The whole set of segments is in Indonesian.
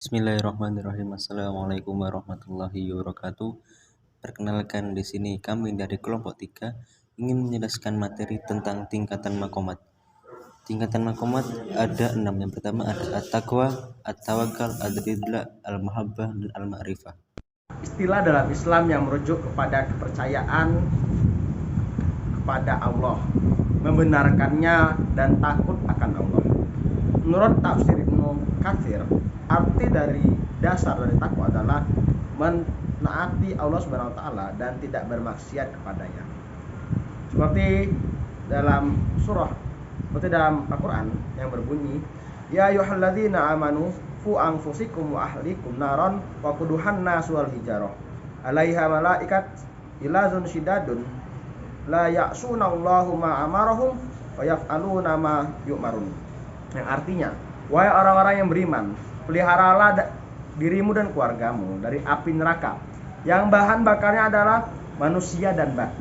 Bismillahirrahmanirrahim. Assalamualaikum warahmatullahi wabarakatuh. Perkenalkan, di sini kami dari kelompok 3 ingin menjelaskan materi tentang tingkatan makomat. Tingkatan makomat ada 6. Yang pertama ada at-taqwa, at-tawakkal, ad-ridla, al-mahabbah, dan al-ma'rifah. Istilah dalam Islam yang merujuk kepada kepercayaan kepada Allah, membenarkannya dan takut akan Allah. Menurut tafsir Ibnu Katsir, arti dari dasar dari takwa adalah menaati Allah Subhanahu wa taala dan tidak bermaksiat kepadanya. Seperti dalam Al-Qur'an yang berbunyi, ya ayyuhalladzina amanu fu anfusikum wa ahlikum naron wa quduhan nas wal hijarah alaiha malaikat ilazun syidadun la ya'sunallahu ma amarahum wa yaf'aluna ma yu'marun. Yang artinya, wahai orang-orang yang beriman, peliharalah dirimu dan keluargamu dari api neraka yang bahan bakarnya adalah manusia dan batu.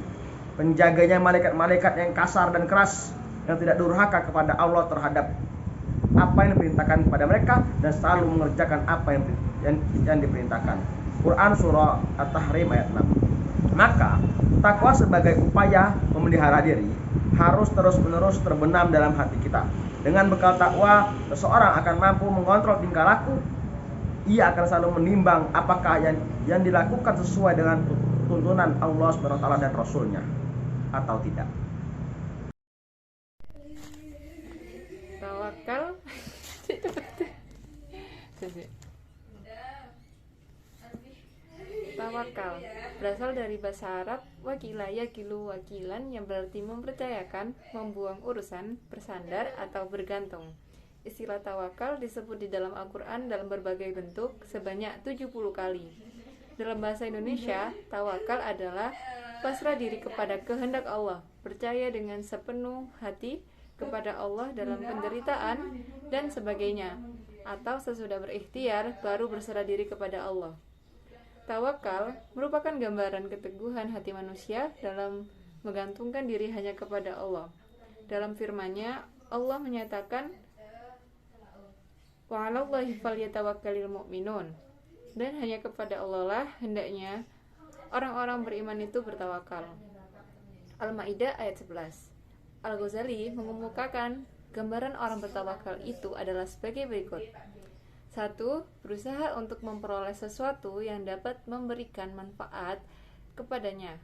Penjaganya malaikat-malaikat yang kasar dan keras, yang tidak durhaka kepada Allah terhadap apa yang diperintahkan kepada mereka dan selalu mengerjakan apa yang diperintahkan. Quran surah At-Tahrim ayat 6. Maka takwa sebagai upaya memelihara diri harus terus-menerus terbenam dalam hati kita. Dengan bekal takwa, seseorang akan mampu mengontrol tingkah laku. Ia akan selalu menimbang apakah yang dilakukan sesuai dengan tuntunan Allah SWT dan Rasulnya atau tidak. Tawakal Tawakal berasal dari bahasa Arab wakila yakilu wakilan, yang berarti mempercayakan, membuang urusan, bersandar atau bergantung. Istilah tawakal disebut di dalam Al-Quran dalam berbagai bentuk sebanyak 70 kali. Dalam bahasa Indonesia, tawakal adalah pasrah diri kepada kehendak Allah, percaya dengan sepenuh hati kepada Allah dalam penderitaan dan sebagainya, atau sesudah berikhtiar baru berserah diri kepada Allah. Tawakal merupakan gambaran keteguhan hati manusia dalam menggantungkan diri hanya kepada Allah. Dalam firman-Nya, Allah menyatakan, wa 'alallahi falyatawakkalul mu'minun, dan hanya kepada Allah lah hendaknya orang-orang beriman itu bertawakal. Al-Maidah ayat 11. Al-Ghazali mengemukakan gambaran orang bertawakal itu adalah sebagai berikut. 1. Berusaha untuk memperoleh sesuatu yang dapat memberikan manfaat kepadanya.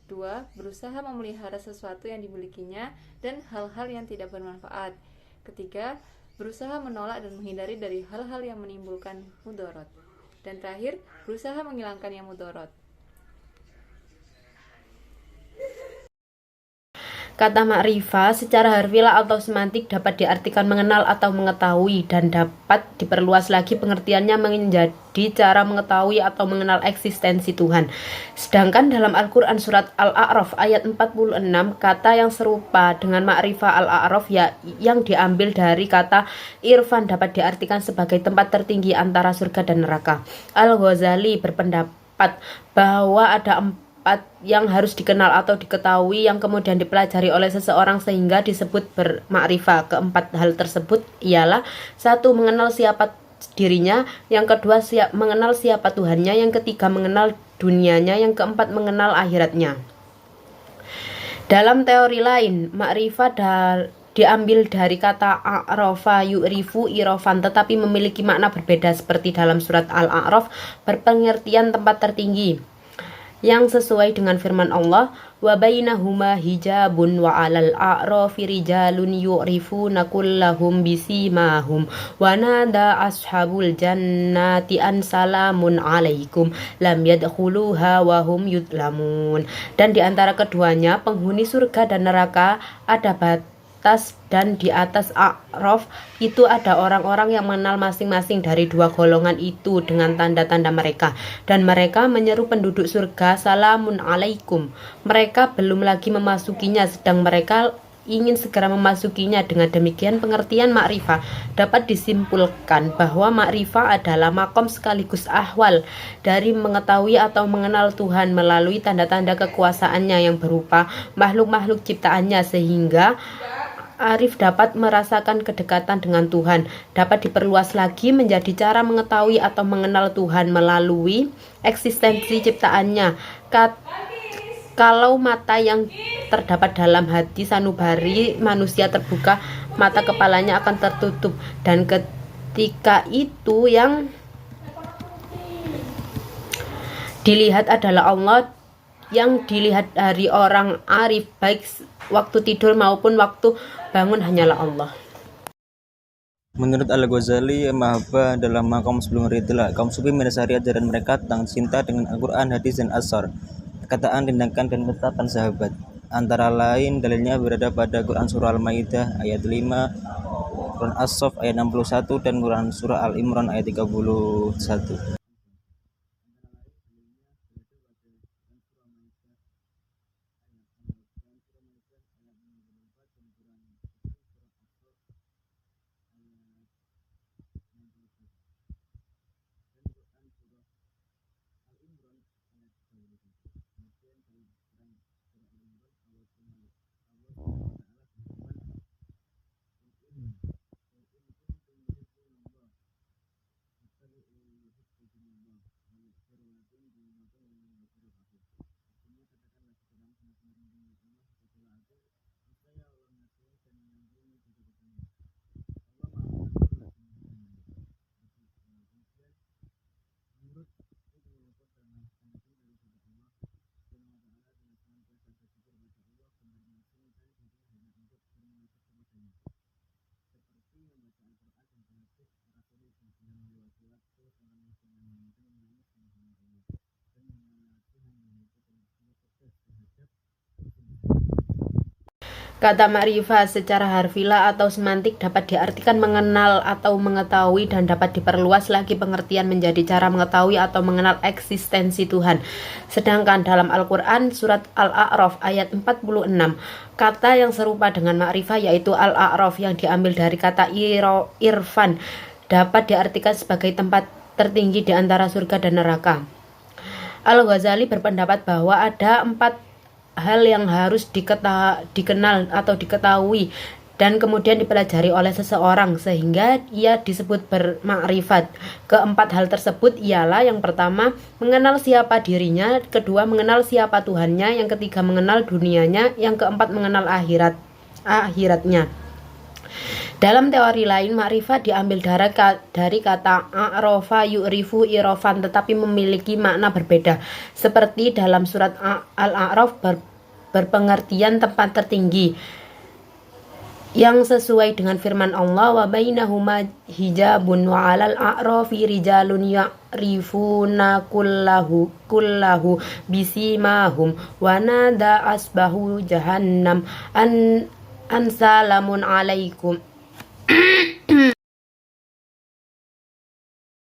2. Berusaha memelihara sesuatu yang dimilikinya dan hal-hal yang tidak bermanfaat. 3. Berusaha menolak dan menghindari dari hal-hal yang menimbulkan mudarat. Dan terakhir, berusaha menghilangkan yang mudarat. Kata ma'rifah secara harfiah atau semantik dapat diartikan mengenal atau mengetahui, dan dapat diperluas lagi pengertiannya menjadi cara mengetahui atau mengenal eksistensi Tuhan. Sedangkan dalam Al-Quran surat Al-A'raf ayat 46, kata yang serupa dengan ma'rifah Al-A'raf yang diambil dari kata irfan dapat diartikan sebagai tempat tertinggi antara surga dan neraka. Al-Ghazali berpendapat bahwa ada 4 yang harus dikenal atau diketahui yang kemudian dipelajari oleh seseorang sehingga disebut bermakrifah. Keempat hal tersebut ialah: 1. Mengenal siapa dirinya, yang kedua mengenal siapa Tuhannya, yang ketiga mengenal dunianya, yang keempat mengenal akhiratnya. Dalam teori lain, makrifah diambil dari kata a'rafa yu'rifu irofan, tetapi memiliki makna berbeda, seperti dalam surat Al-A'raf berpengertian tempat tertinggi, yang sesuai dengan firman Allah, wa bainahuma hijabun wa 'alal a'rafi rijalun yu'rifuna kullahum bisimahum wa nada ashabul jannati an salamun 'alaikum lam yadkhuluha wa hum yudlamun. Dan di antara keduanya penghuni surga dan neraka ada batas, dan di atas A'raf itu ada orang-orang yang mengenal masing-masing dari dua golongan itu dengan tanda-tanda mereka, dan mereka menyeru penduduk surga, salamun alaikum. Mereka belum lagi memasukinya, sedang mereka ingin segera memasukinya. Dengan demikian, pengertian makrifah dapat disimpulkan bahwa makrifah adalah makom sekaligus ahwal dari mengetahui atau mengenal Tuhan melalui tanda-tanda kekuasaannya yang berupa makhluk-makhluk ciptaannya, sehingga arif dapat merasakan kedekatan dengan Tuhan. Dapat diperluas lagi menjadi cara mengetahui atau mengenal Tuhan melalui eksistensi ciptaannya. Kalau mata yang terdapat dalam hati sanubari manusia terbuka, mata kepalanya akan tertutup, dan ketika itu yang dilihat adalah Allah. Yang dilihat dari orang arif baik waktu tidur maupun waktu bangun hanyalah Allah. Menurut Al-Ghazali, mahabbah dalam maqam sebelum ridha. Kaum sufi mendasari ajaran mereka tentang cinta dengan Al-Quran, hadis, dan asar, perkataan, tindakan, dan ketetapan sahabat. Antara lain dalilnya berada pada Quran Surah Al-Maidah ayat 5, Quran As-Saff ayat 61, dan Quran Surah Al-Imran ayat 31. Kata makrifah secara harfiah atau semantik dapat diartikan mengenal atau mengetahui, dan dapat diperluas lagi pengertian menjadi cara mengetahui atau mengenal eksistensi Tuhan. Sedangkan dalam Al-Quran surat Al-A'raf ayat 46, kata yang serupa dengan makrifah yaitu Al-A'raf yang diambil dari kata irfan dapat diartikan sebagai tempat tertinggi di antara surga dan neraka. Al-Ghazali berpendapat bahwa ada 4 hal yang harus dikenal atau diketahui dan kemudian dipelajari oleh seseorang sehingga ia disebut bermakrifat. Keempat hal tersebut ialah: yang pertama, mengenal siapa dirinya; kedua, mengenal siapa Tuhannya; yang ketiga, mengenal dunianya; yang keempat, mengenal akhiratnya. Dalam teori lain, makrifat diambil dari kata a'rafa yu'rifu irofan, tetapi memiliki makna berbeda. Seperti dalam surat Al-A'raf berpengertian tempat tertinggi, yang sesuai dengan firman Allah, wa bainahuma hijabun wa 'alal a'rafi rijalun ya'rifuna kullahu bisimahum wa nada asbahu jahannam an salamun alaikum.